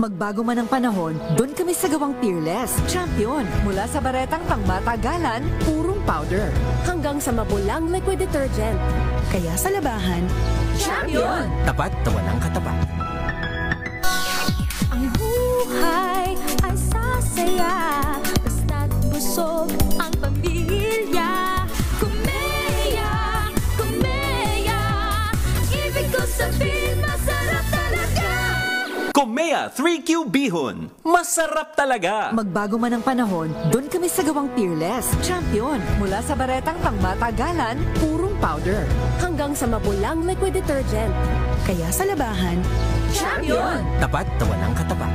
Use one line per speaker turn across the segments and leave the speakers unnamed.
Magbago man ang panahon, doon kami sa gawang Peerless. Champion, mula sa baretang pangmatagalan, purong powder.
Hanggang sa mabulang liquid detergent.
Kaya sa labahan,
Champion!
Tapat na walang katapat.
Ang buhay ay sasaya, basta't busog ang pamilya. Kumeya, kumeya, ibig ko sabihin masarap talaga.
Komea 3Q Bihon. Masarap talaga.
Magbago man ang panahon, doon kami sa gawang Peerless. Champion, mula sa baretang pangmatagalan, purong powder.
Hanggang sa mabulang liquid detergent.
kaya sa labahan,
Champion!
Tapat na walang katapat.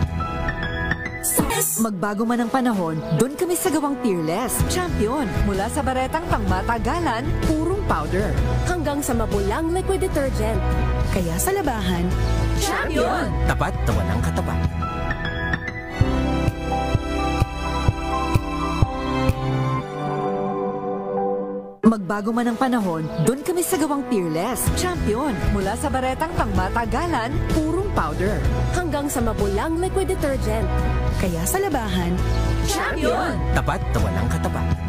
Magbago man ang panahon, doon kami sa gawang Peerless. Champion, mula sa baretang pangmatagalan, purong powder.
Hanggang sa mabulang liquid detergent.
kaya sa labahan,
Champion!
Tapat na walang katapat.
Magbago man ang panahon, doon kami sa gawang Peerless. Champion, mula sa baretang pangmatagalan, purong powder.
Hanggang sa mabulang liquid detergent.
kaya sa labahan,
Champion!
Tapat na walang katapat.